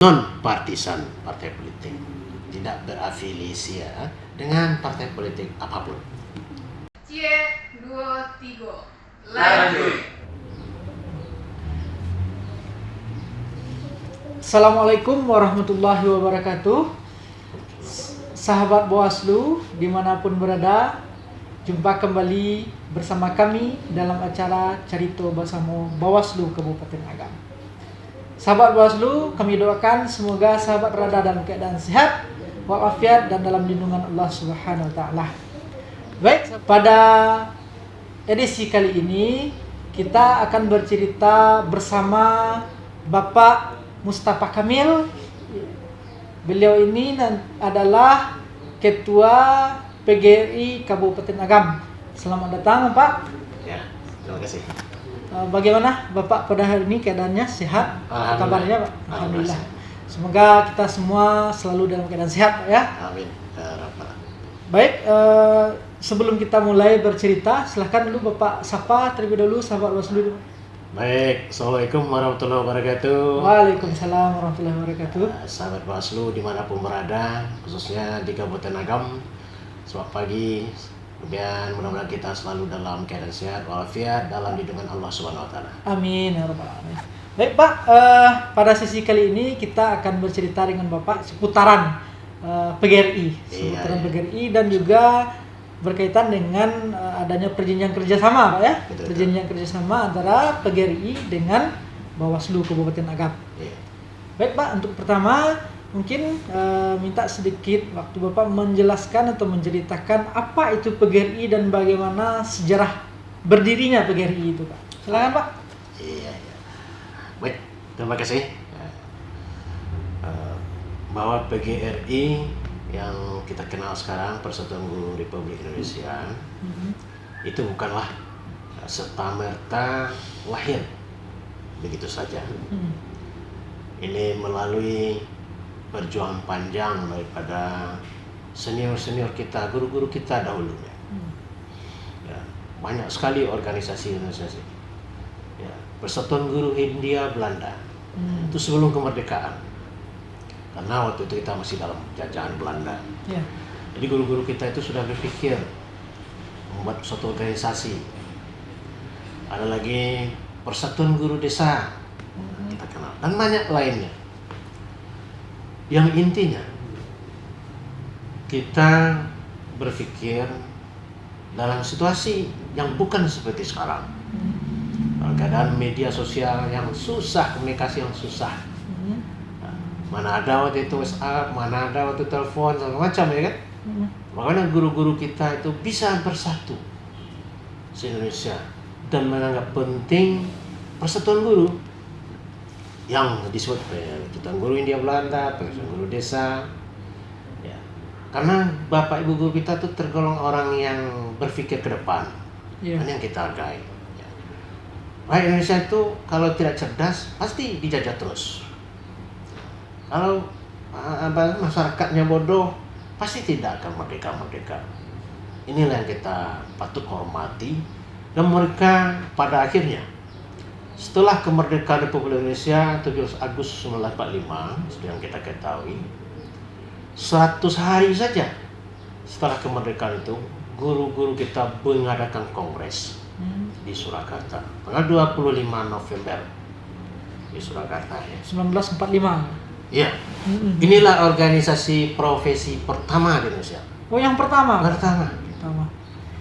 non-partisan partai politik, tidak berafiliasi dengan partai politik apapun. C23 lanjut. Assalamualaikum warahmatullahi wabarakatuh. Sahabat Bawaslu dimanapun berada, jumpa kembali bersama kami dalam acara Carito Bersama Bawaslu Kabupaten Agam. Sahabat Bawaslu, kami doakan semoga sahabat berada dalam keadaan sehat, walafiat dan dalam lindungan Allah Subhanahu wa taala. Baik, pada edisi kali ini kita akan bercerita bersama Bapak Mustafa Kamil. Beliau ini adalah Ketua PGRI Kabupaten Agam. Selamat datang, Pak. Ya, terima kasih. Bagaimana Bapak pada hari ini keadaannya sehat? Kabarnya, Pak? Alhamdulillah. Semoga kita semua selalu dalam keadaan sehat, Pak, ya. Amin. Baik, sebelum kita mulai bercerita, silahkan dulu Bapak sapa terlebih dahulu sahabat Bawaslu. Baik, Assalamualaikum warahmatullahi wabarakatuh. Waalaikumsalam warahmatullahi wabarakatuh. Sahabat Bawaslu dimanapun berada, khususnya di Kabupaten Agam, selamat pagi. Dan mudah-mudahan kita selalu dalam keadaan sehat walafiat dalam lindungan Allah Subhanahu wa taala. Amin ya rabbal alamin. Baik, Pak, pada sesi kali ini kita akan bercerita dengan Bapak seputaran PGRI, seputaran PGRI dan juga berkaitan dengan adanya perjanjian kerjasama, Pak, ya. Betul. Perjanjian kerjasama antara PGRI dengan Bawaslu Kabupaten Agam. Iya. Baik, Pak, untuk pertama mungkin minta sedikit waktu Bapak menjelaskan atau menceritakan apa itu PGRI dan bagaimana sejarah berdirinya PGRI itu, Pak. Silakan, Pak. Iya. Baik, terima kasih. Bahwa PGRI yang kita kenal sekarang, Persatuan Guru Republik Indonesia, itu bukanlah serta-merta lahir begitu saja. Ini melalui perjuangan panjang daripada senior-senior kita, guru-guru kita dahulunya. Ya, banyak sekali organisasi. Ya, Persatuan Guru Hindia Belanda itu sebelum kemerdekaan, karena waktu itu kita masih dalam jajahan Belanda. Ya. Jadi guru-guru kita itu sudah berpikir membuat suatu organisasi. Ada lagi Persatuan Guru Desa, kita kenal, dan banyak lainnya. Yang intinya kita berpikir dalam situasi yang bukan seperti sekarang. Dalam keadaan media sosial yang susah, komunikasi yang susah. Mana ada waktu itu WhatsApp, mana ada waktu telepon, segala macam, ya kan? Makanya guru-guru kita itu bisa bersatu se-Indonesia dan menganggap penting Persatuan Guru yang disebut Persatuan Guru Hindia Belanda, Persatuan Guru Desa. Ya. Karena Bapak Ibu guru kita tuh tergolong orang yang berpikir ke depan. Dan yang kita hargai. Ya. Rakyat Indonesia itu kalau tidak cerdas pasti dijajah terus. Kalau masyarakatnya bodoh, pasti tidak akan merdeka. Inilah yang kita patut hormati. Dan mereka pada akhirnya, setelah kemerdekaan Republik Indonesia 17 Agustus 1945, seperti yang kita ketahui, 100 hari saja setelah kemerdekaan itu, guru-guru kita mengadakan kongres di Surakarta, tanggal 25 November di Surakarta. 1945. Iya. Inilah organisasi profesi pertama di Indonesia. Oh, yang pertama. Pertama. Pertama.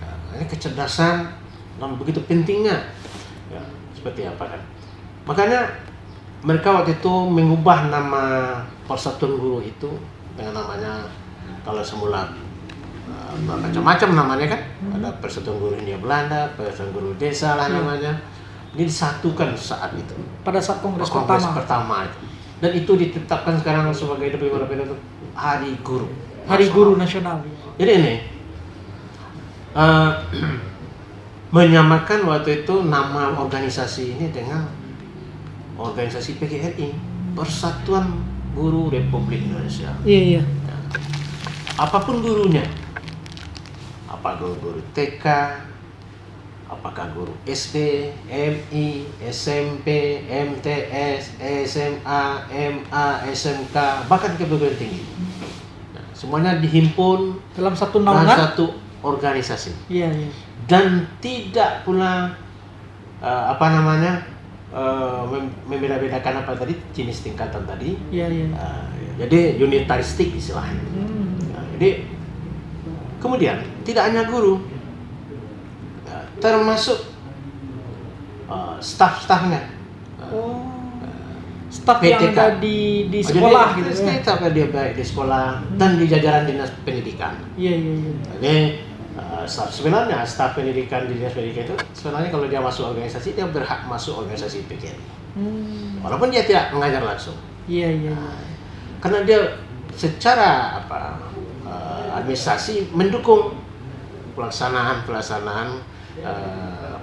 Nah, ini kecerdasan dan begitu pentingnya. Ya, seperti apa kan? Makanya mereka waktu itu mengubah nama Persatuan Guru itu dengan namanya, kalau semula macam-macam namanya kan. Ada Persatuan Guru Hindia Belanda, Persatuan Guru Desa lah namanya. Ini disatukan saat itu. Pada saat kongres pertama itu. Dan itu ditetapkan sekarang sebagai Hari Guru. Hari Guru Nasional. Jadi ini menyamakan waktu itu nama organisasi ini dengan organisasi PGRI, Persatuan Guru Republik Indonesia. Iya. Ya. Apapun gurunya, apa guru TK, apakah guru SD, MI, SMP, MTS, SMA, MA, SMK, bahkan ke perguruan tinggi. Nah, semuanya dihimpun Dalam satu dalam naungan. satu organisasi. Iya, iya. Dan tidak pula membeda-bedakan apa tadi jenis tingkatan tadi. Iya, iya. Jadi unitaristik istilahnya. Nah, jadi kemudian tidak hanya guru, termasuk staf-stafnya. Oh. Staf yang PTK. ada di sekolah Jadi, gitu ya. staf dia baik di sekolah dan di jajaran dinas pendidikan. Iya, iya, iya. Jadi sebenarnya staf pendidikan di dinas pendidikan itu sebenarnya kalau dia masuk organisasi dia berhak masuk organisasi PGRI. Walaupun dia tidak mengajar langsung. Iya, iya, iya. Karena dia secara administrasi mendukung pelaksanaan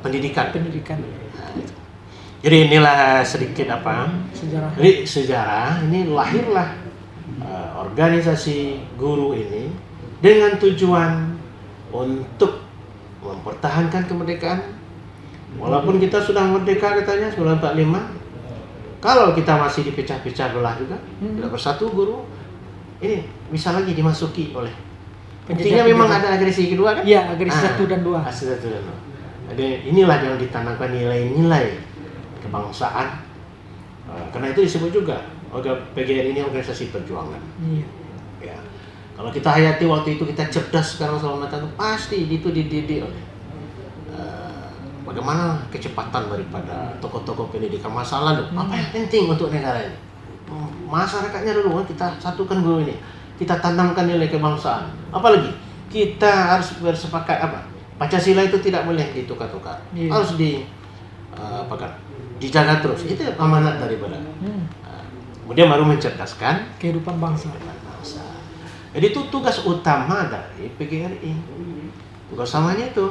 pendidikan. Pendidikan. Nah, itu. Jadi inilah sedikit Sejarah. Jadi sejarah ini lahirlah organisasi guru ini dengan tujuan untuk mempertahankan kemerdekaan. Walaupun kita sudah merdeka katanya 1945, kalau kita masih dipecah-pecah belah juga, tidak bersatu guru, ini bisa lagi dimasuki oleh. Buktinya memang ada agresi kedua kan? Iya, agresi 1 dan 2. Agresi 1 dan 2. Jadi inilah yang ditanamkan nilai-nilai kebangsaan. Karena itu disebut juga PGRI ini organisasi perjuangan. Iya. Ya. Kalau kita hayati waktu itu kita cerdas sekarang selama matang pasti itu dididik oleh bagaimana kecepatan daripada tokoh-tokoh pendidikan masa lalu. Apa yang penting untuk negara ini? Masyarakatnya dulu kita satukan dulu ini. Kita tanamkan nilai kebangsaan. Apalagi kita harus bersepakat Pancasila itu tidak boleh ditukar-tukar. Iya. Harus dijaga terus. Itu amanat daripada. Kemudian baru mencerdaskan Kehidupan bangsa. Jadi itu tugas utama dari PGRI. Tugas utamanya itu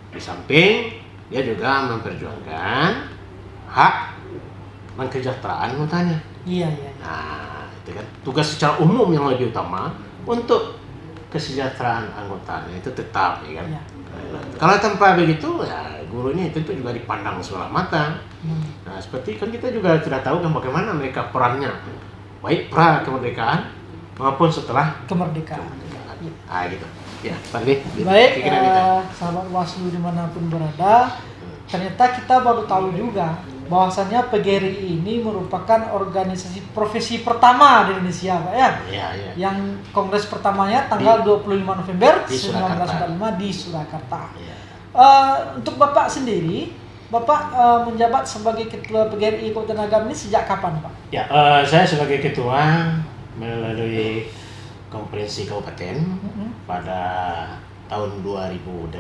di samping dia juga memperjuangkan hak dan kesejahteraan anggotanya. Iya, iya. Nah, itu kan tugas secara umum yang lebih utama untuk kesejahteraan anggotanya itu tetap, ya kan. Iya. Kalau tanpa begitu, ya guru ini tentu juga dipandang sebelah mata. Nah, seperti kan kita juga sudah tahu kan bagaimana mereka perannya, baik pra kemerdekaan maupun setelah Kemerdekaan. gitu. Ya, Pak Baik, sahabat Waslu dimanapun berada, ternyata kita baru tahu juga bahwasannya PGRI ini merupakan organisasi profesi pertama di Indonesia, Pak ya. Iya, iya. Yang kongres pertamanya tanggal 25 November di Surakarta. 1945 di Surakarta. Iya. Untuk Bapak sendiri, Bapak menjabat sebagai Ketua PGRI Kabupaten Agam ini sejak kapan, Pak? Ya, saya sebagai ketua melalui konferensi kabupaten pada tahun 2018.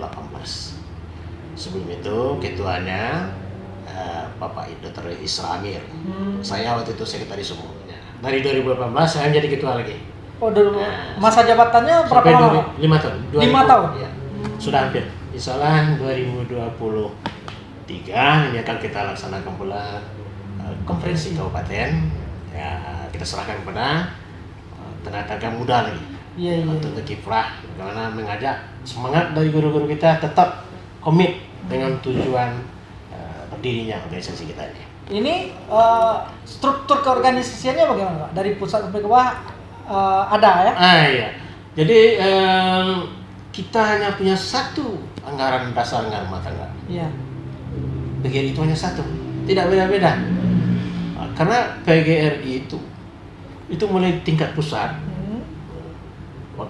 Sebelum itu ketuanya Bapak Dr. Isra Amir. Saya waktu itu sekretaris umumnya. Dari 2018 saya menjadi ketua lagi. Oh, dulu masa jabatannya berapa Sampai lama? 5 tahun. 5 tahun? Ya. Sudah hampir. Insyaallah 2023 ini akan kita laksanakan pula konferensi kabupaten. Ya, kita serahkan kepada tenaga muda lagi. Iya, iya. Untuk kiprah bagaimana mengajak semangat dari guru-guru kita tetap komit dengan tujuan berdirinya organisasi kita ini. Ini struktur keorganisasiannya bagaimana, Pak? Dari pusat sampai ke bawah ada ya? Iya. Jadi kita hanya punya satu anggaran dasar anggaran rumah tangga. Iya. PGRI itu hanya satu, tidak beda-beda. Karena PGRI itu mulai tingkat pusat.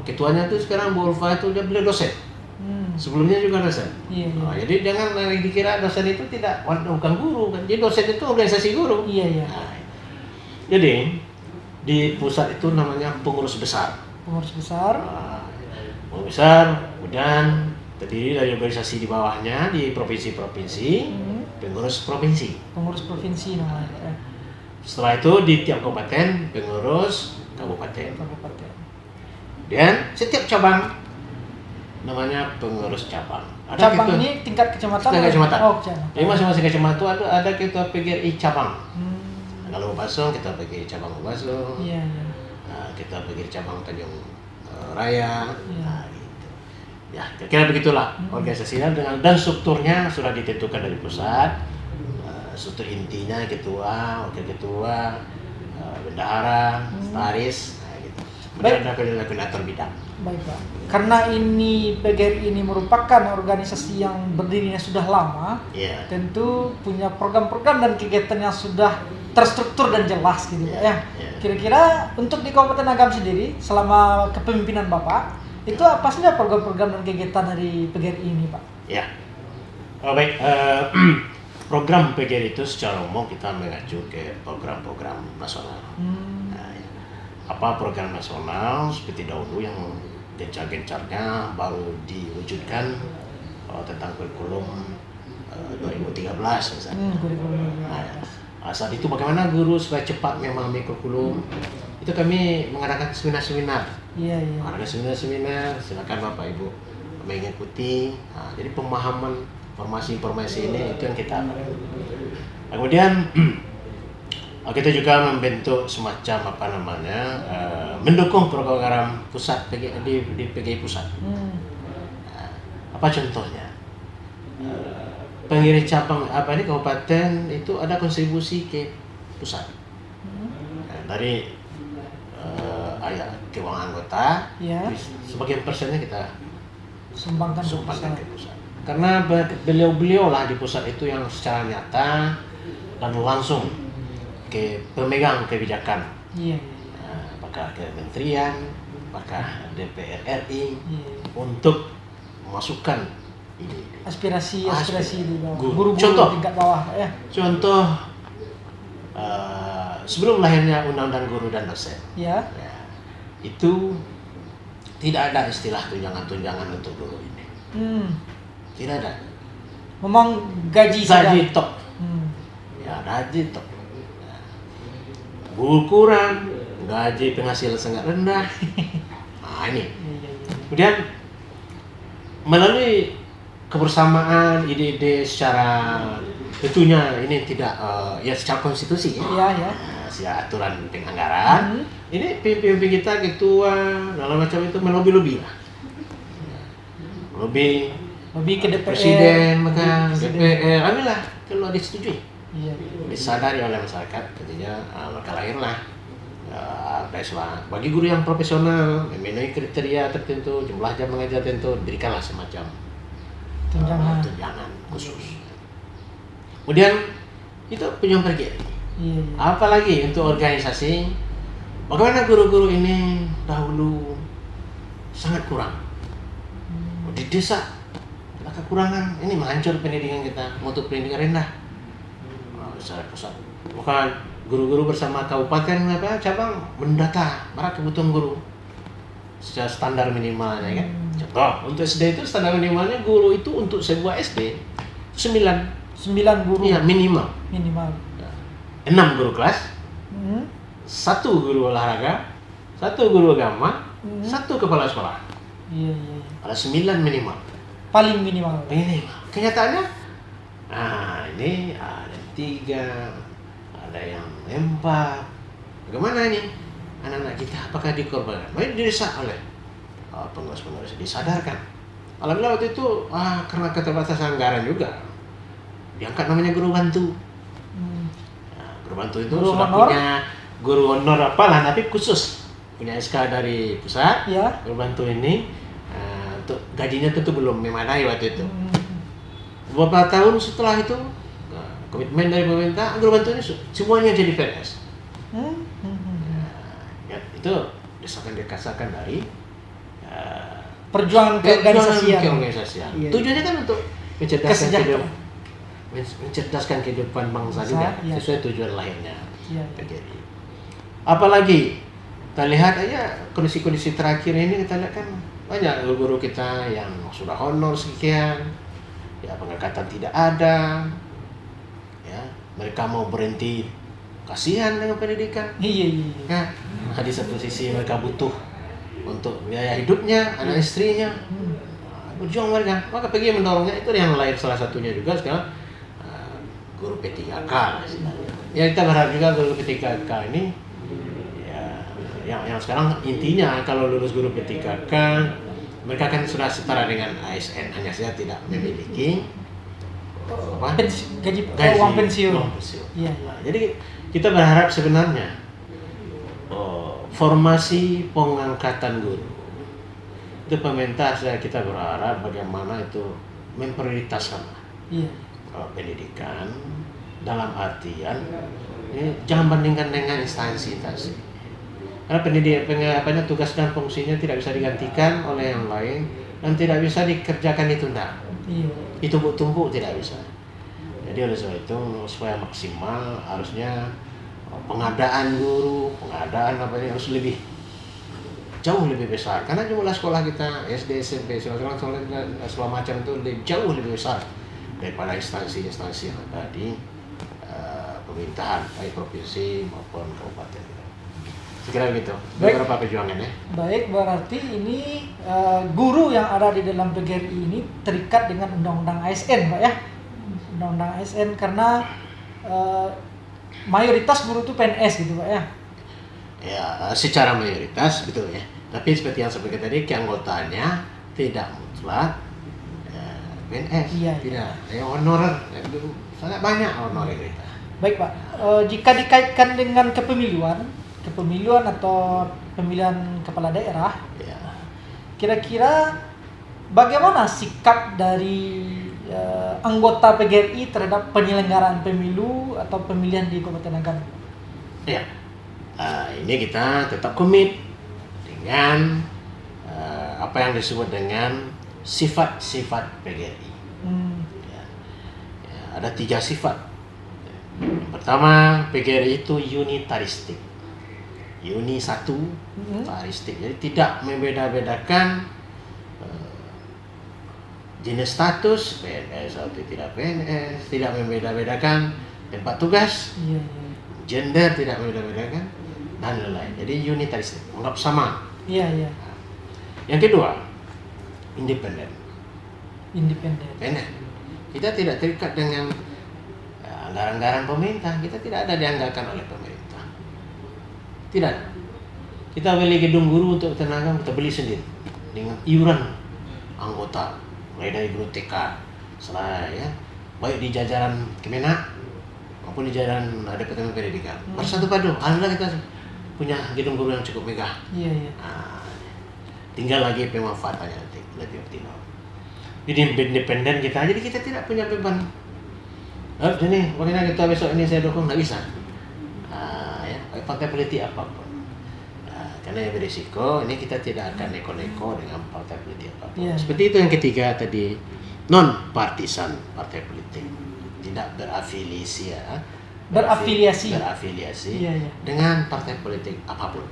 Ketuanya itu sekarang Bu Ulfa itu dia beliau dosen. Sebelumnya juga dosen. Iya, iya. Jadi jangan dikira dosen itu bukan guru kan. Jadi dosen itu organisasi guru. Iya, iya. Jadi di pusat itu namanya pengurus besar. Pengurus besar. Pengurus besar, kemudian terdiri dari organisasi di bawahnya di provinsi-provinsi, pengurus provinsi. Pengurus provinsi namanya. Setelah itu di tiap kabupaten pengurus kabupaten. Kabupaten. Dan setiap cabang namanya pengurus cabang. Cabang ini tingkat kecamatan? Tingkat kecamatan. Oh, kecamatan. Jadi masing-masing kecamatan ada ketua PGRI cabang. Hmm. Kalau Basong kita PGRI cabang Basong. Iya, iya. Kita PGRI cabang Tanjung Raya. Iya. Gitu. Ya, kira-kira begitulah organisasinya dan strukturnya sudah ditentukan dari pusat. Struktur intinya ketua, wakil ketua, bendahara, sekretaris, gitu. Kemudian ada koordinator bidang. Baik Pak. Karena ini PGRI ini merupakan organisasi yang berdirinya sudah lama, Iya. tentu punya program-program dan kegiatan yang sudah terstruktur dan jelas gitu Pak ya. Iya. Kira-kira untuk di Kabupaten Agam sendiri selama kepemimpinan Bapak, itu apa saja program-program dan kegiatan dari PGRI ini Pak? Ya. Oh, baik. Program PGRI itu secara umum kita mengacu ke program-program nasional. Nah, ya. Apa program nasional seperti dahulu yang gencar-gencarnya baru diwujudkan tentang kurikulum 2013 misalnya. Nah, saat itu bagaimana guru supaya cepat memahami kurikulum, itu kami mengadakan seminar-seminar. Iya. Ada seminar-seminar, silakan Bapak Ibu mengikuti. Nah, jadi pemahaman informasi-informasi ini itu yang kita lakukan. Kemudian kita juga membentuk semacam mendukung program pusat di PGI pusat. Nah, apa contohnya? Pendiri cabang kabupaten itu ada kontribusi ke pusat. Nah, dari keuangan anggota, Ya. sebagian persennya kita Sumbangkan ke pusat. Karena beliau-beliau lah di pusat itu yang secara nyata dan langsung ke pemegang kebijakan. Iya. Apakah kementerian, apakah DPR RI Iya. untuk memasukkan ini. Aspirasi di bawah. Guru. Guru-guru Contoh. tingkat bawah Pak ya. Contoh sebelum lahirnya Undang-Undang Guru dan Dosen, Ya. ya, itu tidak ada istilah tunjangan-tunjangan untuk guru ini. Tidak ada. Memang gaji Gaji top. Ya. Ya, gaji top. Ya. Guru kurang, gaji penghasilan sangat rendah. Nah, ini. Iya. Kemudian melalui kebersamaan ide-ide secara tentunya ini tidak secara konstitusi ya. Iya. Secara aturan penganggaran. Ini pimpin kita ketua dalam macam itu melobi-lobi lah. Lebih ke DPR. Presiden, maka DPR, alhamdulillah kalau disetujui. Iya. Disadari oleh masyarakat, tentunya maka lahirlah bagi guru yang profesional, memenuhi kriteria tertentu, jumlah jam mengajar tertentu, berikanlah semacam tunjangan khusus. Kemudian itu punya PGRI. Iya. Apalagi untuk organisasi, bagaimana guru-guru ini dahulu sangat kurang. Di desa ada kekurangan, ini menghancur pendidikan kita, mutu pendidikan rendah. Secara pusat, maka guru-guru bersama kabupaten cabang mendata mana kebutuhan guru secara standar minimalnya kan. Contoh untuk SD itu standar minimalnya guru itu untuk sebuah SD 9 guru. Iya, minimal. 6 guru kelas, 1 guru olahraga, 1 guru agama, 1 kepala sekolah. Iya. Ada 9 minimal. Paling minimal. Kenyataannya, ini ada 3, ada yang 4. Bagaimana ini? Anak-anak kita apakah dikorbankan? Mereka didesak oleh pengurus-pengurus, disadarkan. Alhamdulillah waktu itu karena keterbatasan anggaran juga, diangkat namanya guru bantu. Guru bantu itu Guru sudah honor? punya guru honor apalah, tapi khusus punya SK dari pusat. Ya. Guru bantu ini untuk gajinya tentu belum memadai waktu itu. Beberapa tahun setelah itu komitmen dari pemerintah, guru bantu ini semuanya jadi PNS. Ya, itu dikasakan dari Perjuangan keorganisasian. Iya. Tujuannya kan untuk Kesejahteraan. mencerdaskan kehidupan bangsa Bangsa, juga, iya. sesuai tujuan lahirnya Iya. PGRI. Apalagi kita lihat aja kondisi-kondisi terakhir ini, kita lihat kan banyak guru-guru kita yang sudah honor sekian, ya pengangkatan tidak ada, ya mereka mau berhenti, kasihan dengan pendidikan. Iya. Ya, di satu sisi mereka butuh untuk biaya hidupnya, anak istrinya, berjuang mereka, maka PGRI mendorongnya. Itu yang lain salah satunya juga sekarang guru P3K istilahnya. Ya kita berharap juga guru P3K ini ya, yang sekarang intinya kalau lulus guru P3K mereka kan sudah setara dengan ASN, hanya saja tidak memiliki gaji uang pensiun. Iya. Nah, jadi kita berharap sebenarnya formasi pengangkatan guru itu pemerintah, kita berharap bagaimana itu memprioritaskan pendidikan dalam artian jangan bandingkan dengan instansi-instansi. Karena pendidikan tugas dan fungsinya tidak bisa digantikan oleh yang lain dan tidak bisa dikerjakan ditunda. Ditumpuk-tumpuk tidak bisa. Jadi oleh sebab itu supaya maksimal harusnya pengadaan guru, harus jauh lebih besar. Karena jumlah sekolah kita SD, SMP, segala macam itu jauh lebih besar daripada instansi-instansi yang ada di pemerintahan baik provinsi maupun kabupaten. Sekira begitu. Beberapa perjuangan ya. Baik, berarti ini guru yang ada di dalam PGRI ini terikat dengan undang-undang ASN, Pak ya. Undang-undang ASN karena mayoritas guru itu PNS gitu, Pak ya. Ya, secara mayoritas betul ya. Tapi seperti yang sebagai tadi keanggotaannya tidak mutlak PNS. Iya. Tidak. Honorer sangat banyak honorer kita. Baik, Pak. Jika dikaitkan dengan kepemiluan atau pemilihan kepala daerah, kira-kira bagaimana sikap dari anggota PGRI terhadap penyelenggaraan pemilu atau pemilihan di Kabupaten Agam? Ya, ini kita tetap komit dengan apa yang disebut dengan sifat-sifat PGRI. Ada 3 sifat. Yang pertama, PGRI itu unitaristik. Taristik. Jadi tidak membeda-bedakan jenis status PNS atau tidak PNS, tidak membeda-bedakan tempat tugas, gender tidak membeda-bedakan dan lain-lain. Jadi unitaristik, anggap sama. Yang kedua, independen. Kita tidak terikat dengan anggaran-anggaran pemerintah, kita tidak ada dianggarkan oleh pemerintah. Tidak. Kita beli gedung guru untuk tenaga, kita beli sendiri dengan iuran anggota, mulai dari guru TK, baik di jajaran Kemenak maupun di jajaran Departemen Pendidikan. Bersatu padu, alhamdulillah kita punya gedung guru yang cukup megah. Tinggal lagi pemanfaatannya nanti lebih optimal. Jadi independen kita, jadi kita tidak punya beban. Jadi bagaimana kita besok ini saya dukung, nggak bisa. Partai politik apapun, karena yang berisiko ini kita tidak akan neko-neko dengan partai politik apapun. Seperti itu yang ketiga tadi, non partisan partai politik, tidak berafiliasi dengan partai politik apapun.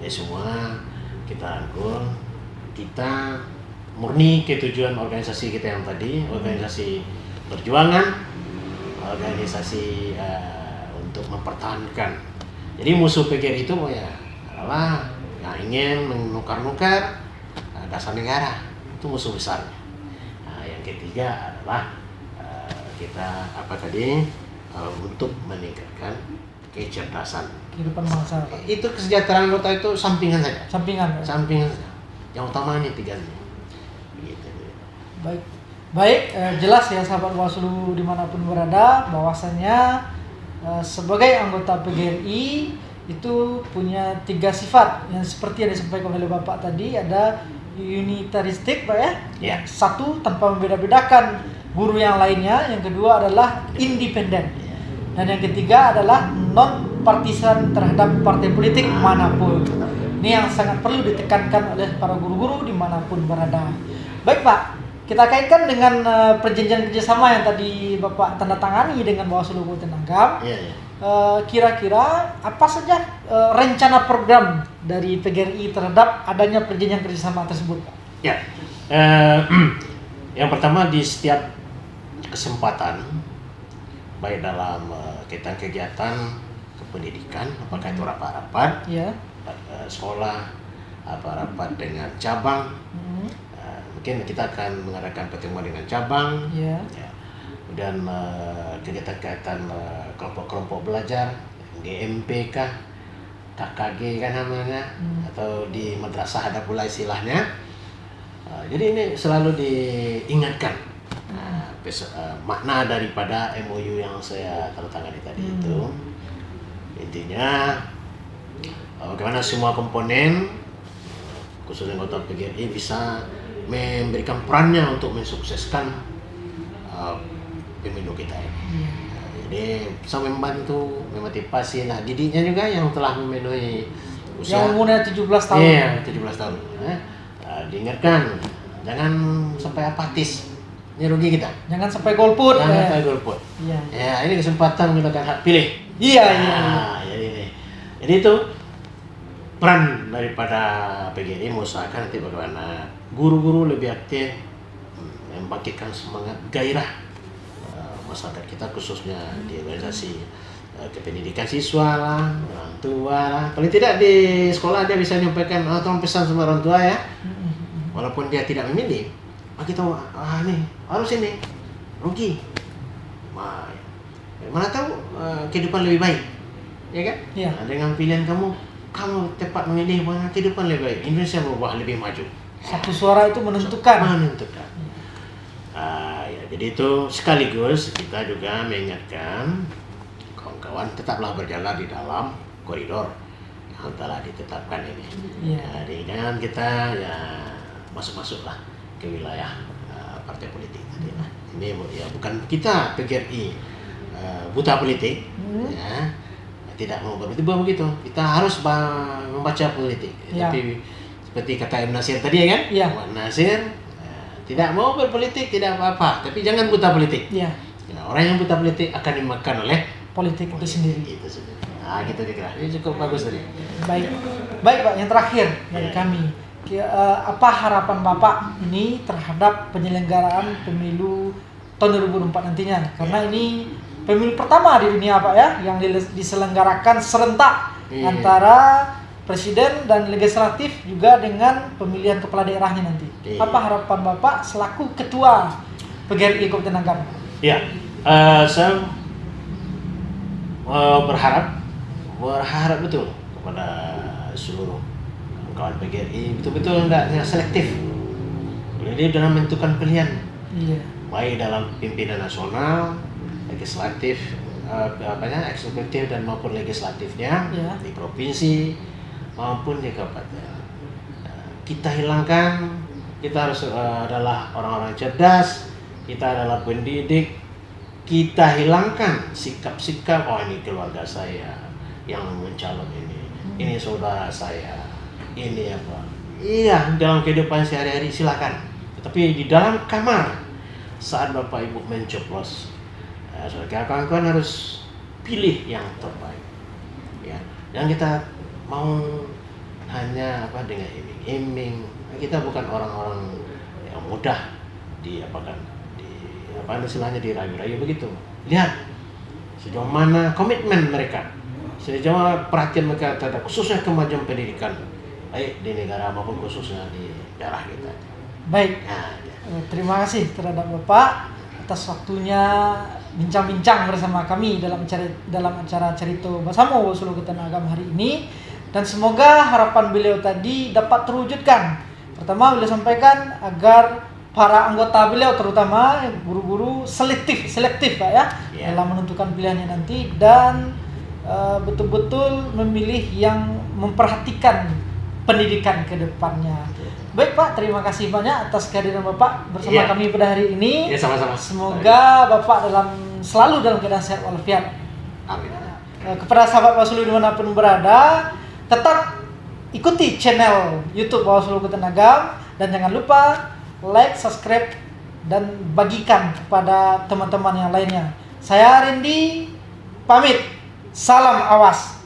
Jadi semua kita rangkul, kita murni ketujuan organisasi kita yang tadi, organisasi perjuangan, organisasi untuk mempertahankan. Jadi musuh PGRI itu adalah yang ingin menukar-nukar dasar negara, itu musuh besarnya. Yang ketiga adalah kita untuk meningkatkan kecerdasan kehidupan bangsa. Itu kesejahteraan anggota itu sampingan saja. Sampingan saja. Yang utama ini 3 gitu. Baik, jelas ya sahabat Bawaslu dimanapun berada bahwasanya sebagai anggota PGRI itu punya 3 sifat yang seperti yang disampaikan oleh Bapak tadi. Ada unitaristik, Pak ya. Satu, tanpa membeda-bedakan guru yang lainnya. Yang kedua adalah independen. Dan yang ketiga adalah non partisan terhadap partai politik manapun. Ini yang sangat perlu ditekankan oleh para guru-guru dimanapun berada. Baik, Pak, kita kaitkan dengan perjanjian kerjasama yang tadi Bapak tanda tangani dengan Bawaslu Kabupaten Agam. Kira-kira apa saja rencana program dari PGRI terhadap adanya perjanjian kerjasama tersebut, Pak? Yang pertama, di setiap kesempatan, baik dalam kegiatan kependidikan, apakah itu rapat-rapat sekolah, rapat dengan cabang, mungkin kita akan mengadakan pertemuan dengan cabang, dan kegiatan-kegiatan kelompok-kelompok belajar, GMP kah, KKG kan namanya, atau di madrasah ada pula istilahnya. Jadi ini selalu diingatkan makna daripada MOU yang saya tanda tangani tadi itu. Intinya bagaimana semua komponen khususnya anggota PGRI bisa memberikan perannya untuk mensukseskan pemilu kita ini. Jadi bisa membantu memotivasi didiknya juga yang telah memenuhi usia Yang umurnya 17 tahun. Iya, 17 tahun. Diingatkan jangan sampai apatis. Ini rugi kita. Jangan sampai golput. Jangan sampai golput. Iya. Ya, ini kesempatan menggunakan hak pilih. Iya. Jadi itu peran daripada PGRI mengusahakan nanti bagaimana guru-guru lebih aktif membangkitkan semangat gairah masyarakat kita, khususnya di organisasi kependidikan siswa lah, orang tua lah. Paling tidak di sekolah dia bisa menyampaikan tolong pesan sama orang tua ya, walaupun dia tidak memilih. Kita nih harus ini rugi. Mana tahu kehidupan lebih baik, ya kan? Iya. Dengan pilihan kamu tepat memilih mana kehidupan lebih baik. Indonesia berubah lebih maju. Satu suara itu menentukan. Ya, jadi itu sekaligus kita juga mengingatkan kawan-kawan tetaplah berjalan di dalam koridor yang telah ditetapkan ini. Iya. Jadi jangan kita ya masuk-masuklah ke wilayah partai politik tadi lah. Ini ya bukan kita PGRI buta politik, ya tidak mau berpolitik begitu. Kita harus membaca politik. Ya. Tapi seperti kata Ibn Nasir tadi ya kan, Ya. Ibn Nasir tidak mau berpolitik tidak apa-apa, tapi jangan buta politik. Iya. Nah, orang yang buta politik akan dimakan oleh Politik itu sendiri. Itu sendiri. Nah, gitu dikira. Ini cukup bagus tadi. Baik Pak. Yang terakhir dari kami, apa harapan Bapak ini terhadap penyelenggaraan pemilu tahun 2024 nantinya? Karena ini pemilu pertama di dunia Pak ya, yang diselenggarakan serentak antara presiden dan legislatif juga dengan pemilihan kepala daerahnya nanti. Apa harapan Bapak selaku ketua PGRI Kabupaten Agam? Ya, saya berharap betul kepada seluruh kawan PGRI betul-betul enggak selektif. Jadi dalam menentukan pilihan, baik dalam pimpinan nasional, legislatif, eksekutif dan maupun legislatifnya di provinsi maupun di kabupaten. Kita hilangkan, kita harus adalah orang-orang cerdas, kita adalah pendidik, kita hilangkan sikap-sikap ini keluarga saya yang mencalon ini saudara saya, ini apa? Iya, dalam kehidupan sehari-hari silakan. Tetapi di dalam kamar saat Bapak Ibu mencoblos, kawan-kawan harus pilih yang terbaik. Ya, yang kita mau hanya dengan iming-iming. Kita bukan orang-orang yang mudah istilahnya dirayu-rayu begitu. Lihat sejauh mana komitmen mereka, sejauh perhatian mereka terhadap khususnya kemajuan pendidikan baik di negara maupun khususnya di daerah kita. Baik. Terima kasih terhadap Bapak atas waktunya bincang-bincang bersama kami dalam acara Cerita Bersama Solo Kabupaten Agam hari ini. Dan semoga harapan beliau tadi dapat terwujudkan. Pertama, beliau sampaikan agar para anggota beliau terutama guru-guru selektif Pak ya, dalam menentukan pilihannya nanti dan betul-betul memilih yang memperhatikan pendidikan ke depannya. Baik Pak, terima kasih banyak atas kehadiran Bapak bersama kami pada hari ini. Ya, sama-sama. Semoga Bapak selalu dalam keadaan sehat walafiat. Amin. Kepada sahabat Bawaslu dimanapun berada, tetap ikuti channel YouTube Bawaslu Kabupaten Agam dan jangan lupa like, subscribe, dan bagikan kepada teman-teman yang lainnya. Saya Randy, pamit. Salam awas.